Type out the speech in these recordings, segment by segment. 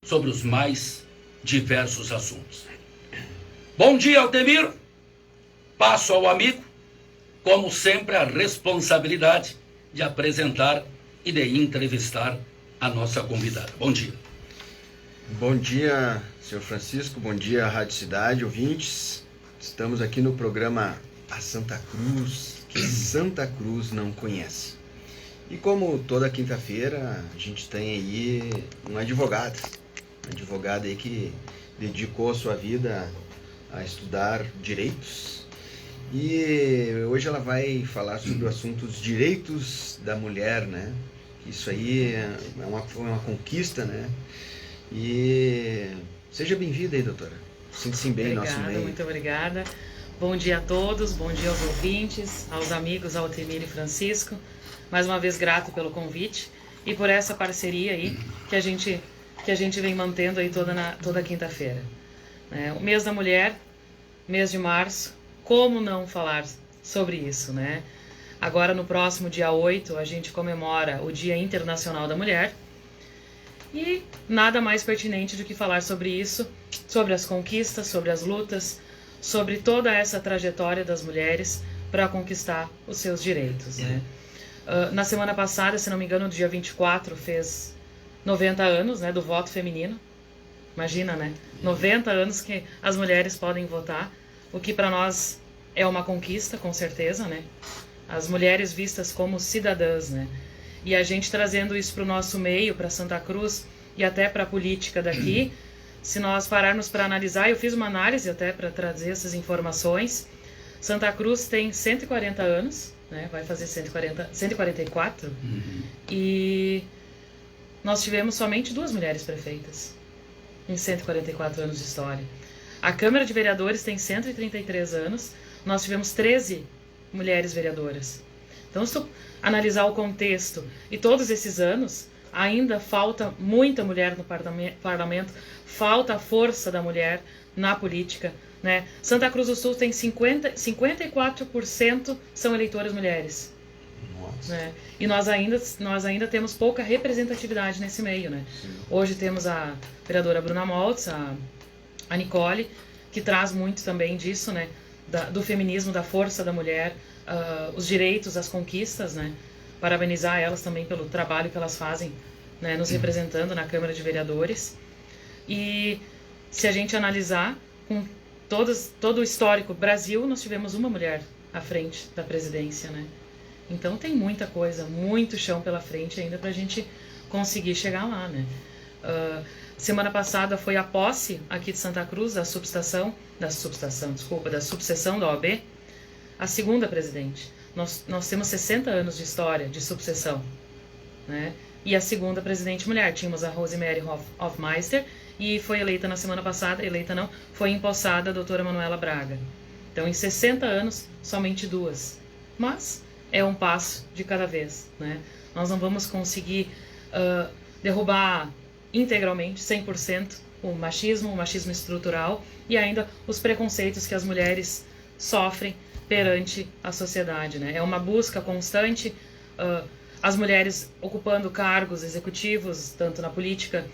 sobre os mais diversos assuntos. Bom dia, Altemir. Passo ao amigo, como sempre, a responsabilidade de apresentar e de entrevistar a nossa convidada. Bom dia. Bom dia, senhor Francisco. Bom dia, Rádio Cidade, ouvintes. Estamos aqui no programa A Santa Cruz, que Santa Cruz não conhece. E como toda quinta-feira, a gente tem aí uma advogada aí que dedicou a sua vida a estudar direitos. E hoje ela vai falar sobre o assunto dos direitos da mulher, né? Isso aí foi uma conquista, né? E seja bem-vinda aí, doutora. Sinta-se bem no nosso meio. Muito obrigada. Bom dia a todos, bom dia aos ouvintes, aos amigos Altemir e Francisco. Mais uma vez grato pelo convite e por essa parceria aí que a gente vem mantendo aí toda quinta-feira. O mês da mulher, mês de março, como não falar sobre isso, né? Agora no próximo dia 8 a gente comemora o Dia Internacional da Mulher e nada mais pertinente do que falar sobre isso, sobre as conquistas, sobre as lutas, sobre toda essa trajetória das mulheres para conquistar os seus direitos, né? Na semana passada, se não me engano, no dia 24, fez 90 anos, né, do voto feminino. Imagina, né? 90 anos que as mulheres podem votar, o que para nós é uma conquista, com certeza, né? As mulheres vistas como cidadãs, né? E a gente trazendo isso para o nosso meio, para Santa Cruz e até para a política daqui, se nós pararmos para analisar, eu fiz uma análise até para trazer essas informações. Santa Cruz tem 140 anos, né? Vai fazer 144, e nós tivemos somente 2 mulheres prefeitas em 144 anos de história. A Câmara de Vereadores tem 133 anos, nós tivemos 13 mulheres vereadoras. Então, se tu analisar o contexto e todos esses anos, ainda falta muita mulher no parlamento, falta a força da mulher na política, né? Santa Cruz do Sul tem 54% são eleitoras mulheres. Né? E nós ainda temos pouca representatividade nesse meio, né? Hoje temos a vereadora Bruna Moltz, a Nicole, que traz muito também disso, né? Do feminismo, da força da mulher, os direitos, as conquistas, né? Parabenizar elas também pelo trabalho que elas fazem, né? Nos representando na Câmara de Vereadores. E se a gente analisar com todo o histórico Brasil, nós tivemos uma mulher à frente da presidência, né? Então tem muita coisa, muito chão pela frente ainda para a gente conseguir chegar lá, né? Semana passada foi a posse aqui de Santa Cruz da sucessão da OAB, a segunda presidente. Nós temos 60 anos de história de sucessão, né? E a segunda presidente mulher, tínhamos a Rosemary Hofmeister, e foi eleita na semana passada, foi empossada a doutora Manuela Braga. Então, em 60 anos, somente 2. Mas é um passo de cada vez, né? Nós não vamos conseguir derrubar integralmente, 100%, o machismo estrutural e ainda os preconceitos que as mulheres sofrem perante a sociedade, né? É uma busca constante, as mulheres ocupando cargos executivos, tanto na política.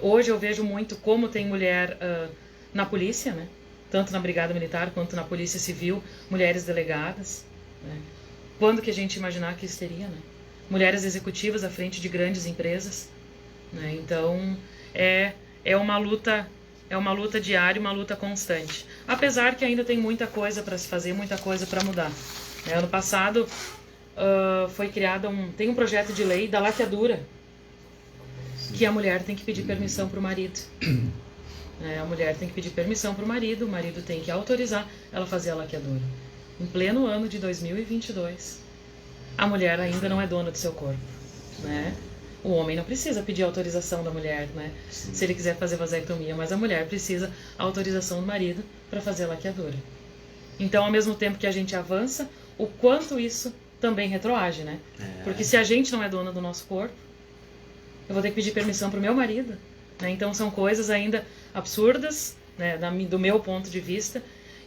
Hoje eu vejo muito como tem mulher na polícia, né? Tanto na Brigada Militar quanto na Polícia Civil, mulheres delegadas, né? Quando que a gente imaginar que isso teria, né? Mulheres executivas à frente de grandes empresas, né? Então é uma luta diária, uma luta constante. Apesar que ainda tem muita coisa para se fazer, muita coisa para mudar. Ano passado foi criado tem um projeto de lei da laqueadura, que a mulher tem que pedir permissão para o marido. A mulher tem que pedir permissão para o marido tem que autorizar ela fazer a laqueadura. Em pleno ano de 2022, a mulher ainda não é dona do seu corpo, né? O homem não precisa pedir autorização da mulher, né? Se ele quiser fazer vasectomia, mas a mulher precisa autorização do marido para fazer a laqueadura. Então, ao mesmo tempo que a gente avança, o quanto isso também retroage, né? Porque se a gente não é dona do nosso corpo, eu vou ter que pedir permissão para o meu marido, né? Então, são coisas ainda absurdas, né, do meu ponto de vista,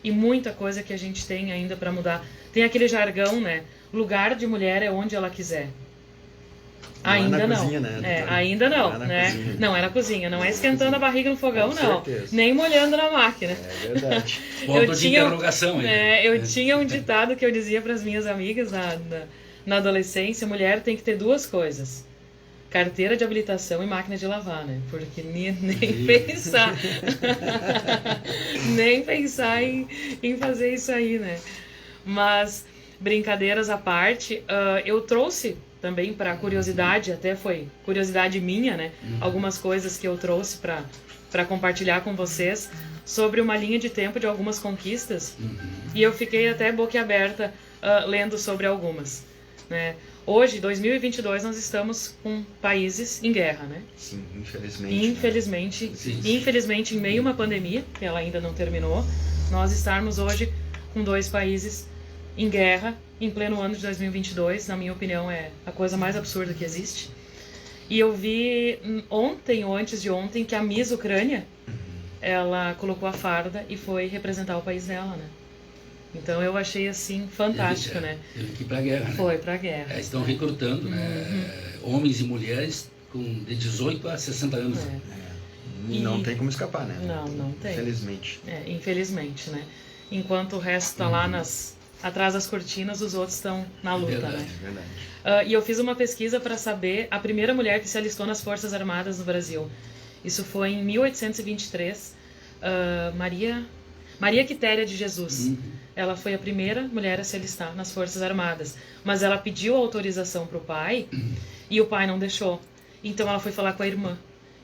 e muita coisa que a gente tem ainda para mudar. Tem aquele jargão, né? Lugar de mulher é onde ela quiser. Ainda na não. Cozinha, né, doutora? Ainda não, Não é na né? cozinha. Não é na cozinha, não é esquentando a barriga no fogão, Com não. certeza. Nem molhando na máquina. É verdade. Ponto de interrogação aí. Eu tinha um ditado que eu dizia para as minhas amigas na adolescência: mulher tem que ter duas coisas: carteira de habilitação e máquina de lavar, né? Porque nem pensar. Nem pensar em fazer isso aí, né? Mas, brincadeiras à parte, eu trouxe também para curiosidade, até foi curiosidade minha, né? Algumas coisas que eu trouxe para compartilhar com vocês sobre uma linha de tempo de algumas conquistas. E eu fiquei até boquiaberta lendo sobre algumas, né? Hoje, 2022, nós estamos com países em guerra, né? Sim, infelizmente. Infelizmente, Né? Sim. infelizmente, em meio a uma pandemia, que ela ainda não terminou, nós estarmos hoje com 2 países em guerra, em pleno ano de 2022, na minha opinião, é a coisa mais absurda que existe. E eu vi ontem ou antes de ontem que a Miss Ucrânia, ela colocou a farda e foi representar o país dela, né? Então eu achei assim fantástico, né? Teve que ir pra guerra, né? Foi pra guerra. Estão recrutando, né? Homens e mulheres de 18 a 60 anos. E não tem como escapar, né? Não tem. Infelizmente. Infelizmente, né? Enquanto o resto tá lá atrás das cortinas, os outros estão na luta, Verdade, né? É verdade. E eu fiz uma pesquisa para saber a primeira mulher que se alistou nas Forças Armadas no Brasil. Isso foi em 1823. Maria Quitéria de Jesus. Ela foi a primeira mulher a se alistar nas Forças Armadas. Mas ela pediu autorização para o pai e o pai não deixou. Então ela foi falar com a irmã.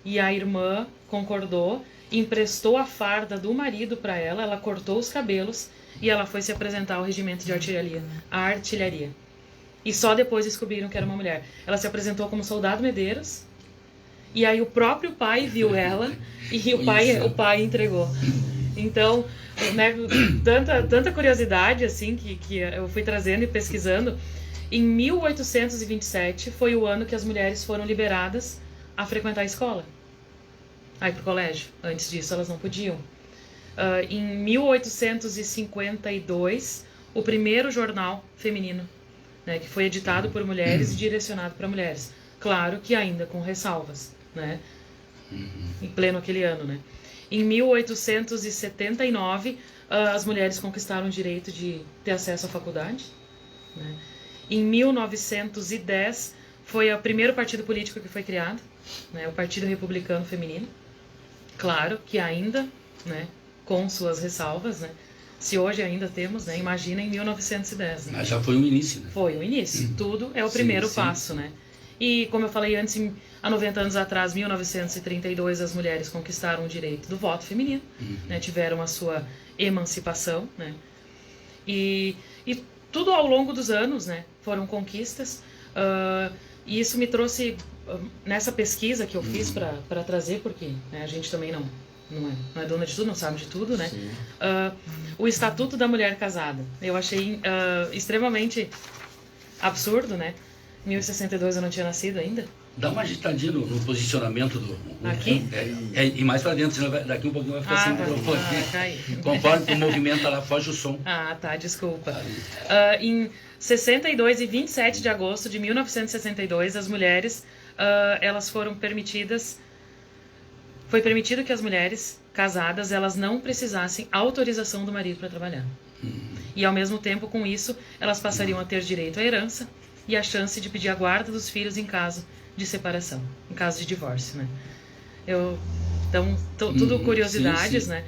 E a irmã concordou, emprestou a farda do marido para ela, ela cortou os cabelos e ela foi se apresentar ao regimento de artilharia, a artilharia. E só depois descobriram que era uma mulher. Ela se apresentou como soldado Medeiros, e aí o próprio pai viu ela e o pai entregou. Então, né, tanta curiosidade assim que eu fui trazendo e pesquisando. Em 1827 foi o ano que as mulheres foram liberadas a frequentar a escola, a ir pro colégio. Antes disso elas não podiam. Em 1852, o primeiro jornal feminino, né, que foi editado por mulheres e direcionado para mulheres. Claro que ainda com ressalvas, né? Em pleno aquele ano, né? Em 1879, as mulheres conquistaram o direito de ter acesso à faculdade, né? Em 1910, foi o primeiro partido político que foi criado, né? O Partido Republicano Feminino. Claro que ainda, né, com suas ressalvas, né? Se hoje ainda temos, né? Imagina em 1910. Né? Mas já foi o início, né? Foi o início. Tudo é o primeiro passo, né? E como eu falei antes, há 90 anos atrás, 1932, as mulheres conquistaram o direito do voto feminino, né? Tiveram a sua emancipação, né? E tudo ao longo dos anos, né? Foram conquistas. E isso me trouxe, nessa pesquisa que eu fiz para trazer, porque, né, a gente também não é dona de tudo, não sabe de tudo, né? O Estatuto da Mulher Casada. Eu achei extremamente absurdo, né? Em 1062 eu não tinha nascido ainda. Dá uma agitadinha no posicionamento do... Aqui? E mais pra dentro, senão daqui um pouquinho vai ficar sem microfone. Conforme o movimento, ela foge o som. Tá, desculpa. Em 62 e 27 de agosto de 1962, as mulheres, elas foram permitidas... Foi permitido que as mulheres casadas, elas não precisassem autorização do marido para trabalhar. E ao mesmo tempo, com isso, elas passariam a ter direito à herança e a chance de pedir a guarda dos filhos em caso de separação, em caso de divórcio, né? Então, tudo curiosidades, sim. Né?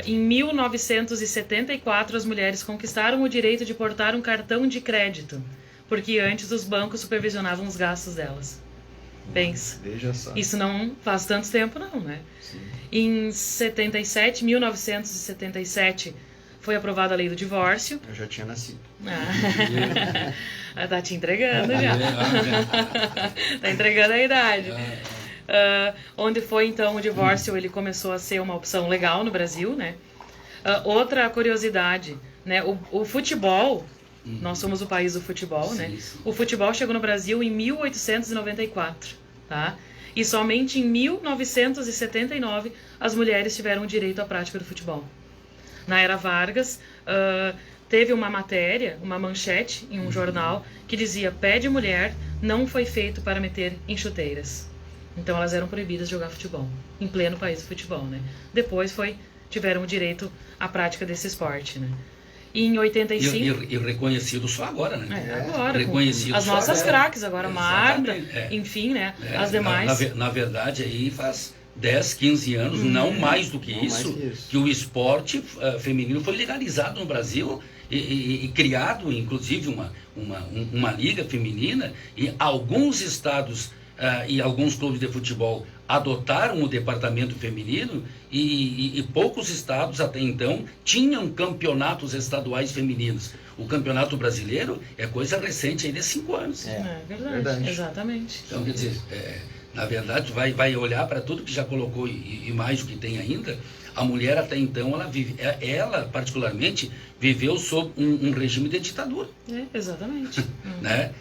Em 1974, as mulheres conquistaram o direito de portar um cartão de crédito, porque antes os bancos supervisionavam os gastos delas. Pensa. Veja só. Isso não faz tanto tempo, não, né? Sim. Em 1977, foi aprovada a lei do divórcio. Eu já tinha nascido. Tá te entregando já. Tá entregando a idade. Onde foi, então, o divórcio, ele começou a ser uma opção legal no Brasil, né? Outra curiosidade, né? O futebol... Nós somos o país do futebol, sim, né? Sim. O futebol chegou no Brasil em 1894, tá? E somente em 1979 as mulheres tiveram direito à prática do futebol. Na era Vargas, teve uma matéria, uma manchete em um jornal que dizia: pé de mulher não foi feito para meter em chuteiras. Então elas eram proibidas de jogar futebol, em pleno país do futebol, né? Depois tiveram o direito à prática desse esporte, né? E em 85... E reconhecido só agora, né? Agora, reconhecido as nossas craques, agora Marta, enfim, né? As demais. Na verdade, aí faz 10, 15 anos, não mais do que isso, que o esporte feminino foi legalizado no Brasil e criado, inclusive, uma liga feminina, e alguns estados e alguns clubes de futebol adotaram o departamento feminino e poucos estados até então tinham campeonatos estaduais femininos. O campeonato brasileiro é coisa recente, ainda 5 anos. É verdade, exatamente. Então, quer dizer, na verdade, vai olhar para tudo que já colocou e mais o que tem ainda. A mulher até então, ela particularmente, viveu sob um regime de ditadura. Exatamente. Né?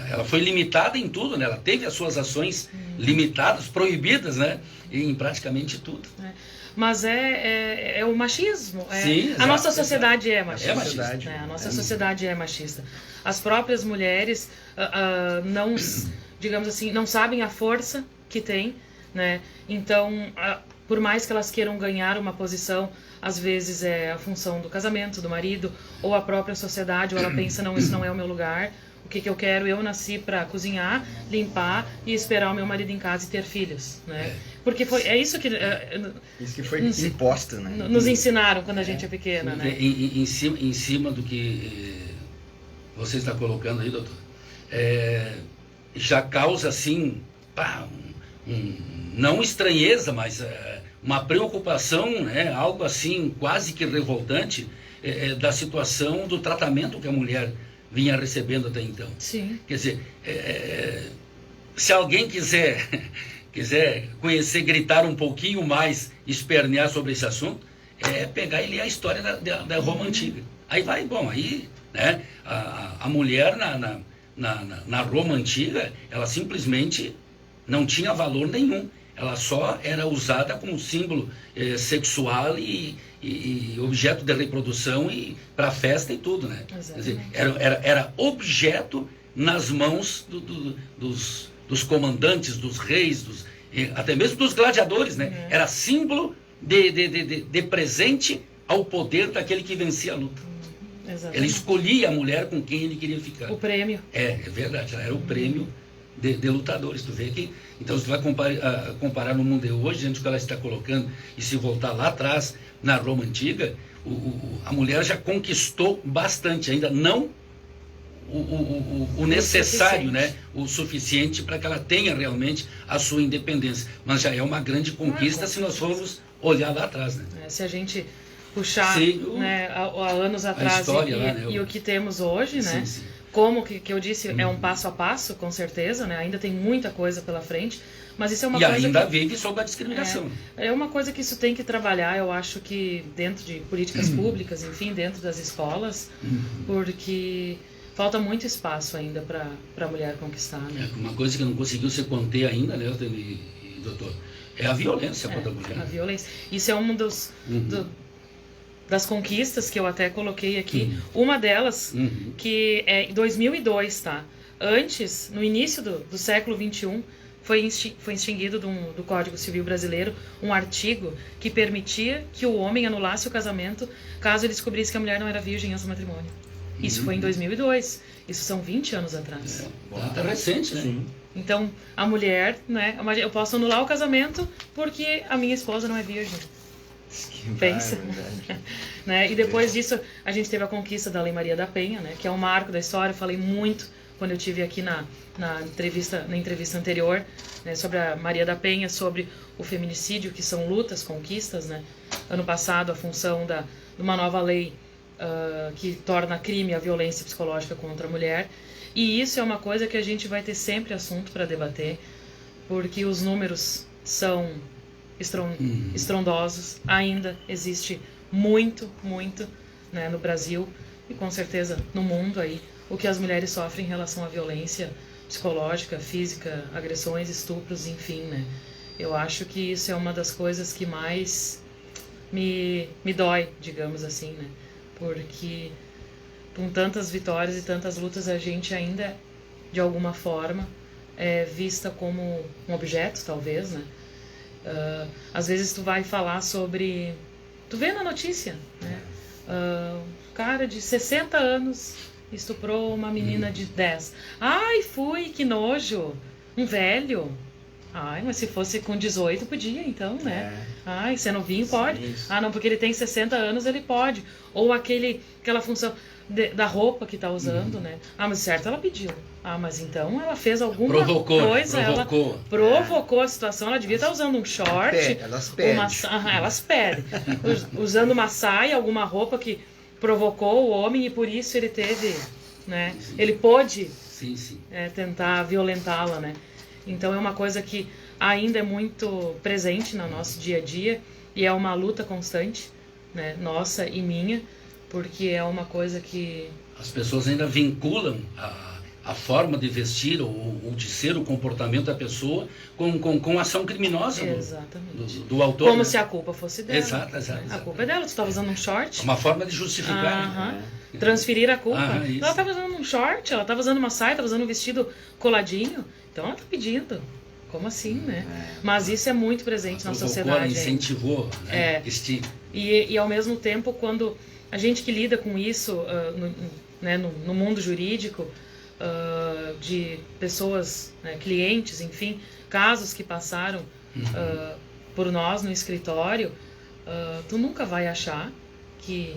Ela foi limitada em tudo, né? Ela teve as suas ações limitadas, proibidas, né? Em praticamente tudo. Mas é o machismo. Sim, a nossa sociedade é machista. É machista. Né? A nossa sociedade é machista. As próprias mulheres não, digamos assim, não sabem a força que tem, né? Então, por mais que elas queiram ganhar uma posição, às vezes é a função do casamento, do marido, ou a própria sociedade, ou ela pensa: não, isso não é o meu lugar. O que eu quero? Eu nasci para cozinhar, limpar e esperar o meu marido em casa e ter filhos, né? Porque isso que foi imposta, né? Nos ensinaram quando a gente é pequena, né? Em cima do que você está colocando aí, doutor, já causa assim, não estranheza, mas uma preocupação, né? Algo assim quase que revoltante da situação do tratamento que a mulher vinha recebendo até então. Sim. Quer dizer, se alguém quiser conhecer, gritar um pouquinho mais, espernear sobre esse assunto, pegar e ler a história da Roma Antiga. Aí né, a mulher na Roma Antiga, ela simplesmente não tinha valor nenhum. Ela só era usada como símbolo sexual e objeto de reprodução e para festa e tudo, né? Quer dizer, era objeto nas mãos dos comandantes, dos reis, até mesmo dos gladiadores, né? Era símbolo de presente ao poder daquele que vencia a luta. Ele escolhia a mulher com quem ele queria ficar. O prêmio. É verdade, ela era o prêmio de lutadores. Tu vê que, então, se tu vai comparar no mundo de hoje, diante do que ela está colocando, e se voltar lá atrás, na Roma Antiga, a mulher já conquistou bastante, ainda não o necessário, né? O suficiente para que ela tenha realmente a sua independência. Mas já é uma grande conquista se nós formos olhar lá atrás, né? Se a gente puxar, né, há anos atrás história, e o que temos hoje, né? Sim. Como que eu disse, é um passo a passo, com certeza, né? Ainda tem muita coisa pela frente, mas isso é uma coisa ainda vive sob a discriminação. É uma coisa que isso tem que trabalhar, eu acho que dentro de políticas públicas, enfim, dentro das escolas, porque falta muito espaço ainda para a mulher conquistar, né? Uma coisa que não conseguiu se conter ainda, né, doutor, é a violência contra a mulher. A violência. Isso é um das conquistas que eu até coloquei aqui. Uma delas, que é em 2002, tá? Antes, no início do século XXI, foi extinguido do Código Civil Brasileiro um artigo que permitia que o homem anulasse o casamento caso ele descobrisse que a mulher não era virgem antes do matrimônio. Isso foi em 2002. Isso são 20 anos atrás. Tá recente, né? Sim. Então, a mulher, né? Eu posso anular o casamento porque a minha esposa não é virgem. Pensa. Né? E depois disso, a gente teve a conquista da Lei Maria da Penha, né? Que é um marco da história. Eu falei muito quando eu tive aqui na entrevista anterior, né? Sobre a Maria da Penha, sobre o feminicídio, que são lutas, conquistas, né? Ano passado, a função de uma nova lei que torna crime a violência psicológica contra a mulher. E isso é uma coisa que a gente vai ter sempre assunto para debater, porque os números são estrondosos. Ainda existe muito, né, no Brasil e com certeza no mundo aí, o que as mulheres sofrem em relação à violência psicológica, física, agressões, estupros, enfim, né? Eu acho que isso é uma das coisas que mais me dói, digamos assim, né? porque com tantas vitórias e tantas lutas a gente ainda, de alguma forma, é vista como um objeto, talvez, né? Às vezes tu vai falar sobre... Tu vê na notícia, né? Um cara de 60 anos estuprou uma menina de 10. Ai, que nojo! Um velho. Ai, mas se fosse com 18 podia, então, né? Ai, se é novinho, pode. Isso. Ah, não, porque ele tem 60 anos, ele pode. Ou aquela função da roupa que tá usando, né? Ah, mas certo, ela pediu. Ah, mas então ela fez alguma coisa. Ela provocou a situação. Ela devia estar usando um short. Elas pedem. Elas pedem. Usando uma saia, alguma roupa que provocou o homem e por isso ele teve, né? Ele pôde tentar violentá-la, né? Então é uma coisa que ainda é muito presente no nosso dia a dia e é uma luta constante, né? Nossa e minha, porque é uma coisa que... As pessoas ainda vinculam a forma de vestir ou de ser o comportamento da pessoa com ação criminosa do autor. Como né? se a culpa fosse dela. Exato. A culpa é dela, tu estava usando um short. Uma forma de justificar. Transferir a culpa. Ela estava usando um short, ela estava usando uma saia, estava usando um vestido coladinho. Então ela está pedindo. Como assim, né? Mas isso é muito presente na sociedade. Incentivou, né? E ao mesmo tempo, quando a gente que lida com isso no mundo jurídico, de pessoas, né, clientes, enfim, casos que passaram por nós no escritório, tu nunca vai achar que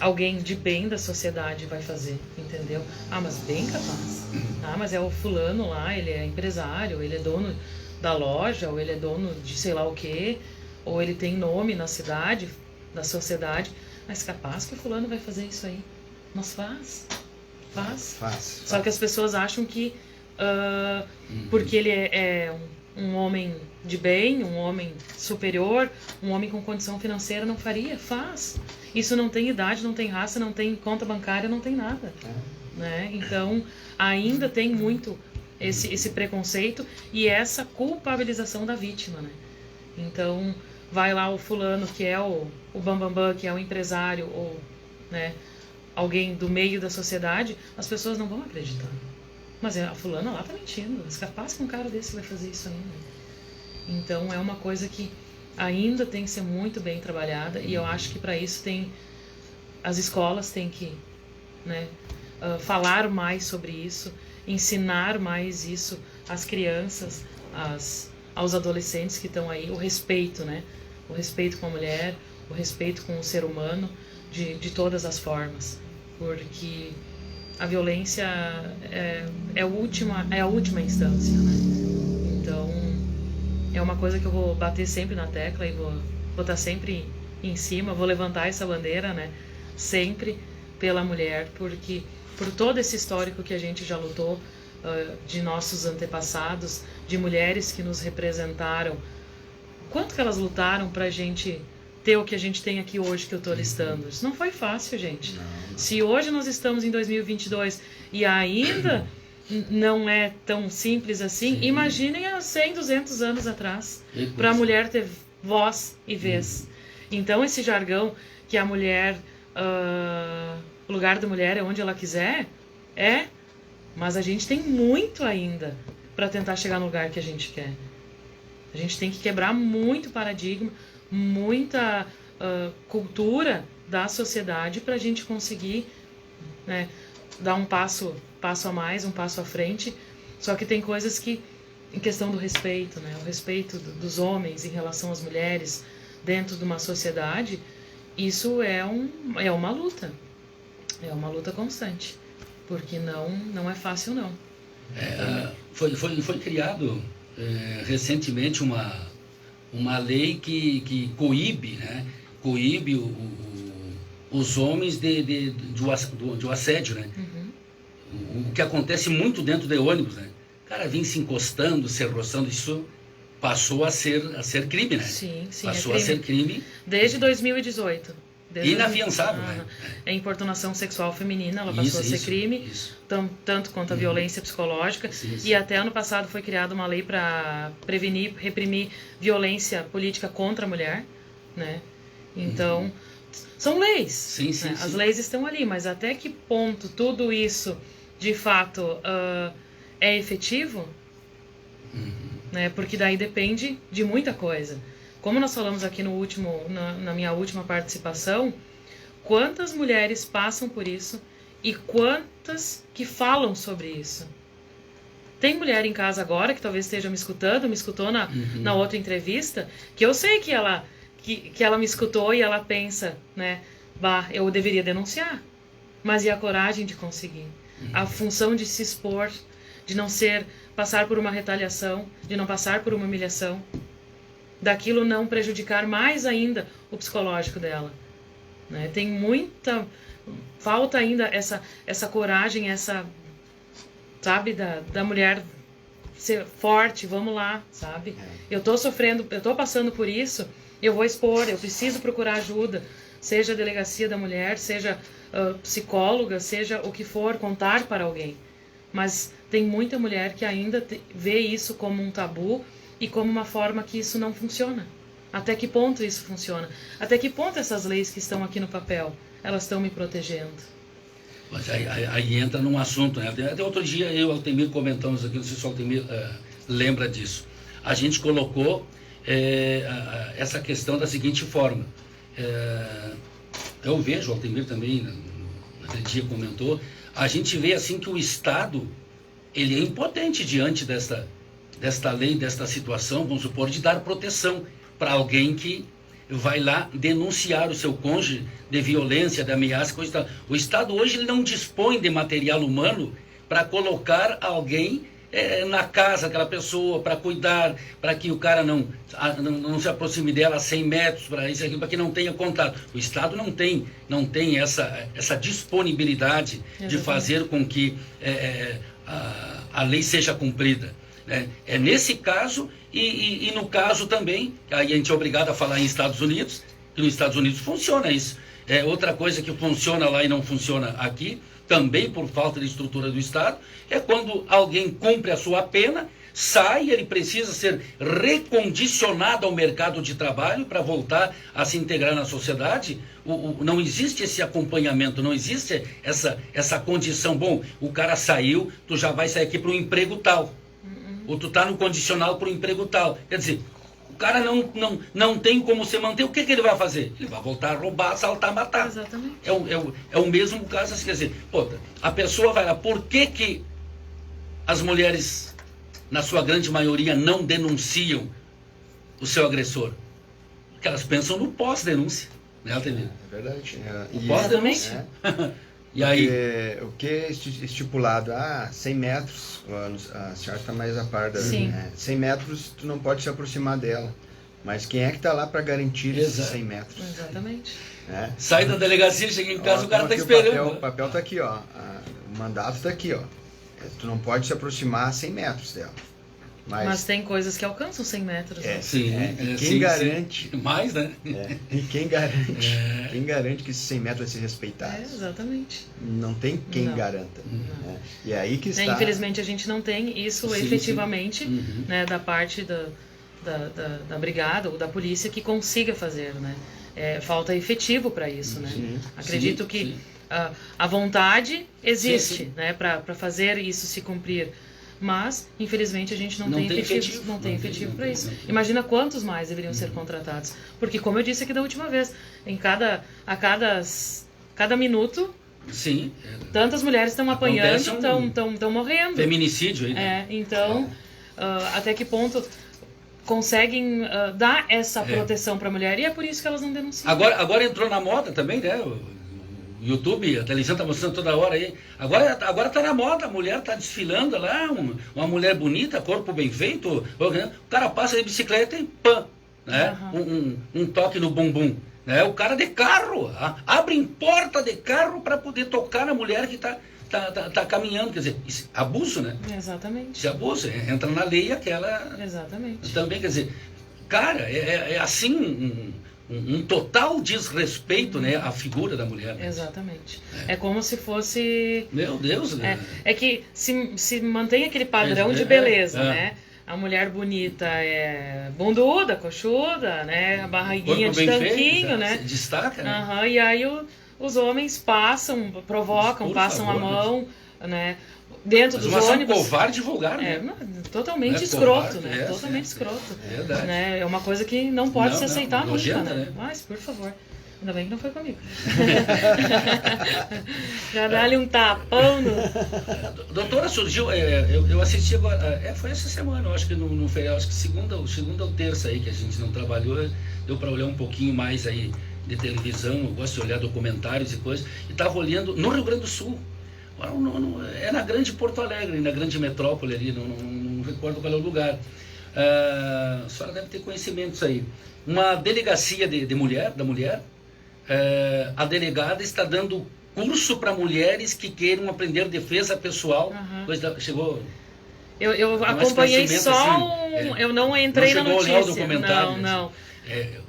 alguém de bem da sociedade vai fazer, entendeu? Ah, mas bem capaz. Ah, mas é o fulano lá, ele é empresário, ele é dono da loja, ou ele é dono de sei lá o quê, ou ele tem nome na cidade, na sociedade, mas capaz que o fulano vai fazer isso aí. Mas faz. Só que as pessoas acham que porque ele é um homem de bem, um homem superior, um homem com condição financeira, não faria. Faz. Isso não tem idade, não tem raça, não tem conta bancária, não tem nada. Né? Então, ainda tem muito esse preconceito e essa culpabilização da vítima. Né? Então, vai lá o fulano que é o bambambam, que é o empresário, ou... né, alguém do meio da sociedade, as pessoas não vão acreditar. Mas a fulana lá tá mentindo. É capaz que um cara desse vai fazer isso ainda. Então é uma coisa que ainda tem que ser muito bem trabalhada e eu acho que para isso as escolas têm que, né, falar mais sobre isso, ensinar mais isso às crianças, aos adolescentes que estão aí, o respeito, né? O respeito com a mulher, o respeito com o ser humano, de todas as formas. Porque a violência é a última instância, né? Então, é uma coisa que eu vou bater sempre na tecla e vou estar sempre em cima, vou levantar essa bandeira, né? Sempre pela mulher, porque por todo esse histórico que a gente já lutou, de nossos antepassados, de mulheres que nos representaram, quanto que elas lutaram pra gente ter o que a gente tem aqui hoje que eu estou listando. Isso não foi fácil, gente. Não. Se hoje nós estamos em 2022 e ainda não é tão simples assim, imaginem há 100, 200 anos atrás, para a mulher ter voz e vez. Então esse jargão que a mulher, o lugar da mulher é onde ela quiser, mas a gente tem muito ainda para tentar chegar no lugar que a gente quer. A gente tem que quebrar muito paradigma, muita cultura da sociedade para a gente conseguir, né, dar um passo a mais, um passo à frente. Só que tem coisas que, em questão do respeito, né, o respeito dos homens em relação às mulheres dentro de uma sociedade, isso é uma luta. É uma luta constante, porque não é fácil, não. Foi criado recentemente uma lei que coíbe, né? Coíbe os homens do assédio, né? O que acontece muito dentro de ônibus, né? O cara vem se encostando, se roçando, isso passou a ser crime, né? Sim, passou a ser crime. Desde 2018. Inafiançável, né? A importunação sexual feminina, ela passou a ser crime, tanto quanto a violência psicológica. E até ano passado foi criada uma lei para prevenir, reprimir violência política contra a mulher, né? Então, são leis. Sim, sim, Né? sim. As leis estão ali, mas até que ponto tudo isso, de fato, é efetivo? Né? Porque daí depende de muita coisa. Como nós falamos aqui na minha última participação, quantas mulheres passam por isso e quantas que falam sobre isso? Tem mulher em casa agora que talvez esteja me escutou na outra entrevista, que eu sei que ela me escutou e ela pensa, né, bah, eu deveria denunciar. Mas e a coragem de conseguir? A função de se expor, de não passar por uma retaliação, de não passar por uma humilhação, daquilo não prejudicar mais ainda o psicológico dela. Né? Tem falta ainda essa coragem, sabe, da mulher ser forte, vamos lá, sabe? Eu tô sofrendo, eu tô passando por isso, eu vou expor, eu preciso procurar ajuda, seja a delegacia da mulher, seja psicóloga, seja o que for, contar para alguém. Mas tem muita mulher que ainda vê isso como um tabu e como uma forma que isso não funciona. Até que ponto isso funciona? Até que ponto essas leis que estão aqui no papel, elas estão me protegendo? Mas aí entra num assunto, né? Até outro dia eu e o Altemir comentamos aqui, não sei se o Altemir lembra disso. A gente colocou essa questão da seguinte forma. Eu vejo, o Altemir também, naquele dia comentou, a gente vê assim que o Estado, ele é impotente diante desta lei, desta situação, vamos supor, de dar proteção para alguém que vai lá denunciar o seu cônjuge de violência, de ameaça, coisa e tal. O Estado hoje ele não dispõe de material humano para colocar alguém na casa daquela pessoa, para cuidar, para que o cara não se aproxime dela a 100 metros, para isso aqui, para que não tenha contato. O Estado não tem essa disponibilidade de fazer com que a lei seja cumprida. É nesse caso e no caso também, aí a gente é obrigado a falar em Estados Unidos, que nos Estados Unidos funciona isso. Outra coisa que funciona lá e não funciona aqui, também por falta de estrutura do Estado, é quando alguém cumpre a sua pena, sai, ele precisa ser recondicionado ao mercado de trabalho para voltar a se integrar na sociedade. Não existe esse acompanhamento, não existe essa condição. Bom, o cara saiu, tu já vai sair aqui para um emprego tal. Ou tu está no condicional para um emprego tal. Quer dizer, o cara não tem como se manter, o que ele vai fazer? Ele vai voltar a roubar, assaltar, matar. Exatamente. É o mesmo caso, quer dizer, a pessoa vai lá, por que as mulheres, na sua grande maioria, não denunciam o seu agressor? Porque elas pensam no pós-denúncia, né, Altemir? É verdade. O pós-denúncia. E aí? O que é estipulado? 100 metros, a senhora está mais a par da... 100 metros, tu não pode se aproximar dela. Mas quem é que está lá para garantir esses 100 metros? Exatamente. Sai da delegacia, chega em casa, o cara está esperando. O papel está aqui, ó. O mandato está aqui, ó. Tu não pode se aproximar a 100 metros dela. Mas tem coisas que alcançam 100 metros. Né? Quem garante... Sim. Mais, né? E quem garante... Quem garante que esses 100 metros vai ser respeitado? Exatamente. Não tem quem garanta. E aí que está... Infelizmente a gente não tem isso efetivamente, né, da parte da brigada ou da polícia que consiga fazer, né? Falta efetivo para isso, né? Acredito que a vontade existe, né, para fazer isso se cumprir. Mas, infelizmente, a gente não tem efetivo para isso. Imagina quantos mais deveriam ser contratados. Porque, como eu disse aqui da última vez, a cada minuto, tantas mulheres estão apanhando, estão morrendo. Feminicídio aí, né? Então, até que ponto conseguem dar essa proteção para a mulher? E é por isso que elas não denunciam. Agora entrou na moda também, né? YouTube, a televisão está mostrando toda hora aí. Agora está na moda, a mulher está desfilando lá, uma mulher bonita, corpo bem feito. O cara passa de bicicleta e pã, né? Um toque no bumbum. Né? O cara de carro, abre porta de carro para poder tocar na mulher que está caminhando. Quer dizer, isso, abuso, né? Exatamente. Isso é abuso, entra na lei aquela... Exatamente. Também, quer dizer, cara, é assim... Um total desrespeito, né, à figura da mulher. Né? Exatamente. É como se fosse... Meu Deus, né? É que se mantém aquele padrão de beleza, né? A mulher bonita é bunduda, coxuda, né? A barriguinha Corpo de bem tanquinho, feito, né? Destaca, né? Aham, e aí os homens passam, provocam, Por passam favor, a mão, né? Dentro Mas dos uma ação ônibus. covarde e vulgar, É, né? totalmente Não é escroto, covarde, né? é, Totalmente é, escroto. é verdade. Né? É uma coisa que não pode se aceitar nunca, nojenta, né? né? Mas, por favor. Ainda bem que não foi comigo. Já dá-lhe um tapão no... Doutora, surgiu, eu assisti agora, foi essa semana, eu acho que no feriado, acho que segunda ou terça aí que a gente não trabalhou, deu para olhar um pouquinho mais aí de televisão, eu gosto de olhar documentários e coisas, e estava olhando no Rio Grande do Sul, é na grande Porto Alegre, na grande metrópole ali, não recordo qual é o lugar. A senhora deve ter conhecimentos aí. Uma delegacia da mulher, a delegada está dando curso para mulheres que queiram aprender defesa pessoal. Chegou. Eu acompanhei só assim, eu não entrei na notícia. Não chegou a olhar o documentário. Não.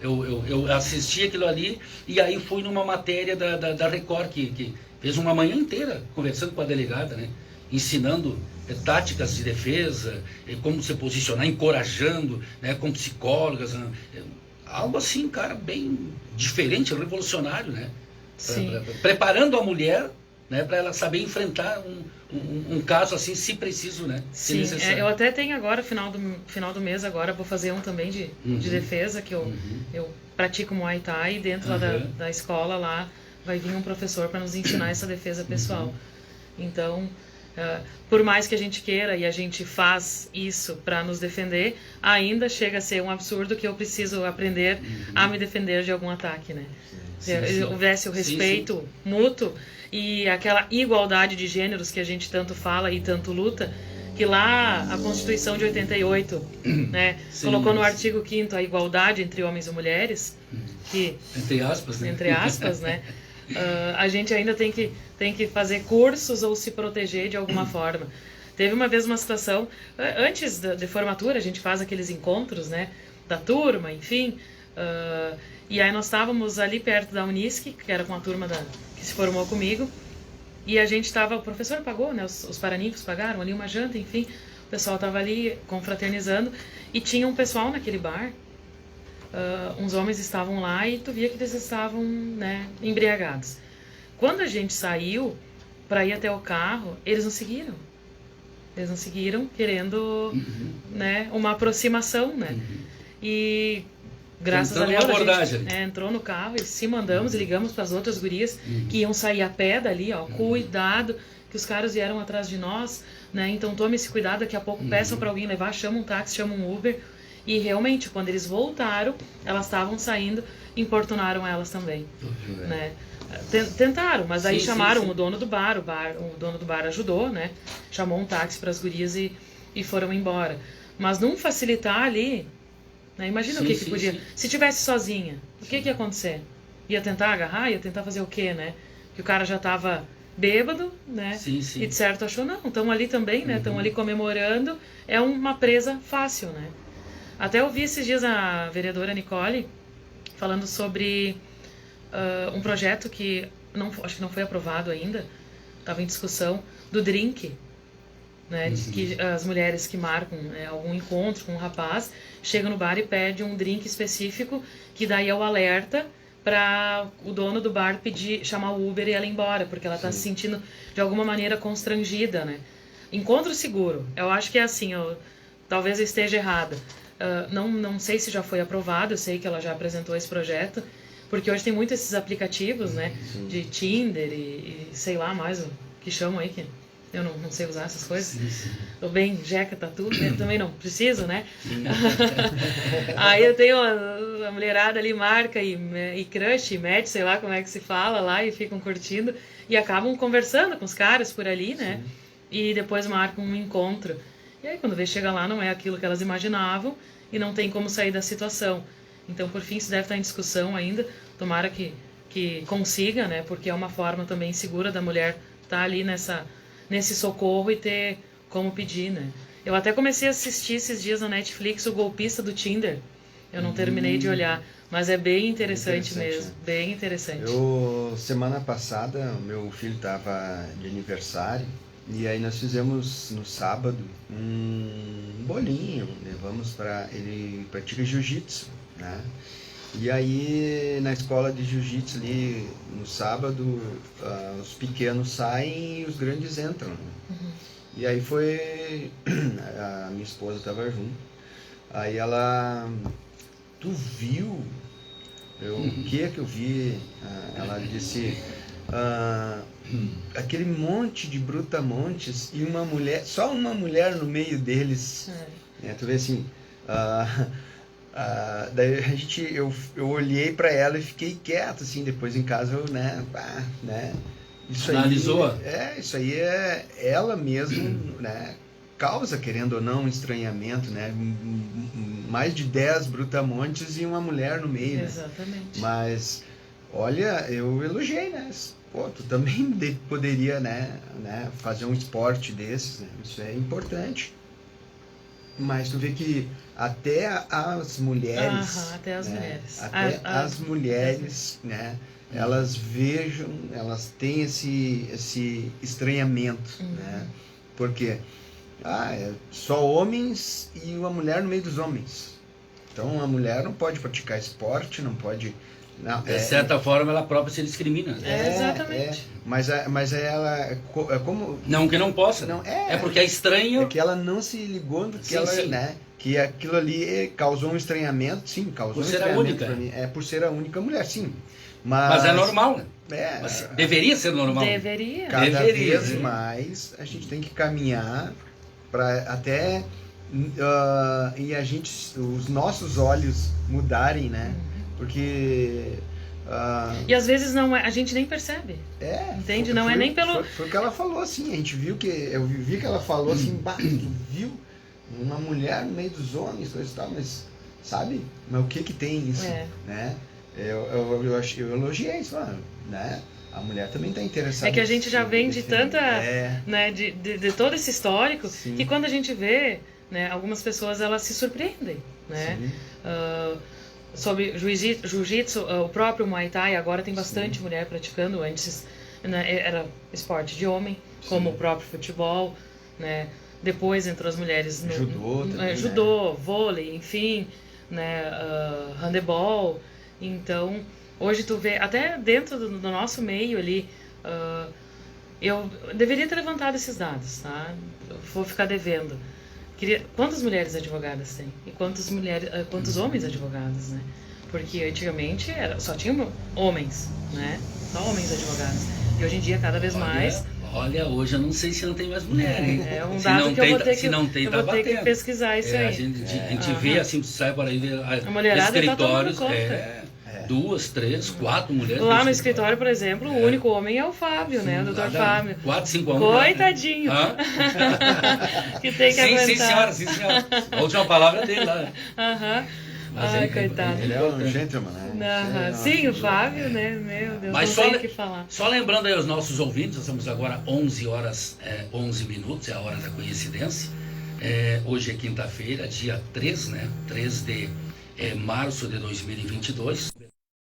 Eu assisti aquilo ali e aí fui numa matéria da Record que fez uma manhã inteira conversando com a delegada, né? Ensinando táticas de defesa, como se posicionar, encorajando, né? Com psicólogas, algo assim, cara, bem diferente, revolucionário, né? Preparando a mulher, né, para ela saber enfrentar um caso assim, se preciso, né? Sim, eu até tenho agora, final do mês agora, vou fazer um também de defesa, que eu pratico Muay Thai, e dentro lá da escola lá vai vir um professor para nos ensinar essa defesa pessoal. Então, por mais que a gente queira e a gente faz isso para nos defender, ainda chega a ser um absurdo que eu preciso aprender a me defender de algum ataque, né? Se houvesse o respeito mútuo e aquela igualdade de gêneros que a gente tanto fala e tanto luta, que lá a Constituição de 88, né, colocou no artigo 5º a igualdade entre homens e mulheres, que entre aspas, né? A gente ainda tem que fazer cursos ou se proteger de alguma forma. Teve uma vez uma situação, antes de formatura, a gente faz aqueles encontros, né, da turma, enfim, e aí nós estávamos ali perto da Unisc, que era com a turma que se formou comigo, e a gente estava, o professor pagou, né, os paraninfos pagaram ali uma janta, enfim, o pessoal estava ali confraternizando, e tinha um pessoal naquele bar, uns homens estavam lá e tu via que eles estavam, né, embriagados. Quando a gente saiu para ir até o carro, eles não seguiram. Eles não seguiram querendo, né, uma aproximação, né? E graças a Deus a gente entrou no carro e se mandamos e ligamos para as outras gurias que iam sair a pé dali, ó, cuidado, que os caras vieram atrás de nós, né? Então tome esse cuidado, daqui a pouco peçam para alguém levar, chama um táxi, chama um Uber. E realmente, quando eles voltaram, elas estavam saindo, importunaram elas também, né? Tentaram, mas aí chamaram o dono do bar, o dono do bar ajudou, né? Chamou um táxi para as gurias e foram embora. Mas não facilitar ali, né? Imagina o que podia... Se tivesse sozinha, o que ia acontecer? Ia tentar agarrar? Ia tentar fazer o quê, né? Que o cara já estava bêbado, né? E de certo achou, não, estão ali também, né? Estão ali comemorando, é uma presa fácil, né? Até ouvi esses dias a vereadora Nicole falando sobre um projeto que acho que não foi aprovado ainda, estava em discussão, do drink, né? De que as mulheres que marcam algum encontro com um rapaz chegam no bar e pedem um drink específico, que daí é o alerta para o dono do bar chamar o Uber e ela ir embora, porque ela está se sentindo de alguma maneira constrangida, né? Encontro seguro, eu acho que é assim, talvez eu esteja errada. Não sei se já foi aprovado, eu sei que ela já apresentou esse projeto, porque hoje tem muito esses aplicativos, né, de Tinder e sei lá mais o que chamam aí, que eu não sei usar essas coisas. Tô bem, jeca, tatu, eu também não preciso, né? Aí eu tenho a mulherada ali, marca e crush, e match, sei lá como é que se fala lá, e ficam curtindo, e acabam conversando com os caras por ali, né? E depois marcam um encontro. E aí, quando vê, chega lá, não é aquilo que elas imaginavam e não tem como sair da situação. Então, por fim, isso deve estar em discussão ainda. Tomara que consiga, né? Porque é uma forma também segura da mulher estar ali nesse socorro e ter como pedir, né? Eu até comecei a assistir esses dias na Netflix o Golpista do Tinder. Eu não terminei de olhar, mas é bem interessante mesmo. Né? Bem interessante. Semana passada, meu filho estava de aniversário E aí nós fizemos no sábado um bolinho, levamos ele pratica jiu-jitsu, né? E aí na escola de jiu-jitsu ali no sábado, os pequenos saem e os grandes entram, né? Uhum. E aí a minha esposa estava junto, aí ela, tu viu? O que eu vi? Ela disse, aquele monte de brutamontes e uma mulher, só uma mulher no meio deles. Tu vê assim, daí eu olhei para ela e fiquei quieto, assim, depois em casa eu, isso analisou? Aí, isso aí é ela mesmo, né? Causa, querendo ou não, um estranhamento, né? Mais de 10 brutamontes e uma mulher no meio, Exatamente. né? Mas, olha, eu elogiei, né? Pô, tu também poderia, né, fazer um esporte desses, né? Isso é importante. Mas tu vê que até as mulheres... até as mulheres. Até as mulheres, né? Elas elas têm esse estranhamento, né? Porque só homens e uma mulher no meio dos homens. Então a mulher não pode praticar esporte, não pode... Não, de certa forma ela própria se discrimina. Exatamente. Mas ela é como... Não que não possa. Não, é porque é estranho. É que ela não se ligou no que sim. né? Que aquilo ali causou um estranhamento, sim, causou por um ser a única. pra mim. Por ser a única mulher, sim. Mas é normal, né? Deveria ser normal. Deveria. Cada vez mais a gente tem que caminhar para até e os nossos olhos mudarem, né? Porque e às vezes não a gente nem percebe. Entende? Não é nem pelo... Foi o que ela falou, assim, a gente viu eu vi que ela falou assim, tu viu uma mulher no meio dos homens, coisa e tal, mas sabe? Mas o que tem isso, né? Eu elogiei isso, né? A mulher também está interessada. É que a gente já vem de tanta, né, de todo esse histórico, sim, que quando a gente vê, né, algumas pessoas elas se surpreendem, né? Sobre jiu-jitsu, o próprio Muay Thai agora tem bastante, sim, mulher praticando. Antes, né, era esporte de homem, sim, como o próprio futebol, né? Depois entrou as mulheres no judô, também, judô, vôlei, enfim, né, handebol. Então, hoje tu vê, até dentro do nosso meio ali, eu deveria ter levantado esses dados, tá? Eu vou ficar devendo. Quantas mulheres advogadas tem? E quantos homens advogados, né? Porque antigamente só tinha homens, né? Só homens advogados. E hoje em dia, cada vez mais... Olha, hoje eu não sei se não tem mais mulher, hein? É um dado que eu vou ter que pesquisar isso aí. A gente vê, assim, sai por aí, a mulherada escritórios, tá tomando conta. 2, 3, 4 mulheres. Lá no escritório, por exemplo, o único homem é o Fábio, né? O Dr. Fábio. 4, 5 anos. Coitadinho. Que tem que aguentar. Sim, senhora. A última palavra é dele lá. Ai, coitado. Ele é um gentleman, né? Sim, o Fábio, né? Meu Deus, mas não tem o que falar. Só lembrando aí aos nossos ouvintes, nós estamos agora 11 horas, 11 minutos, é a hora da coincidência. Hoje é quinta-feira, dia 3, né? 3 de março de 2022.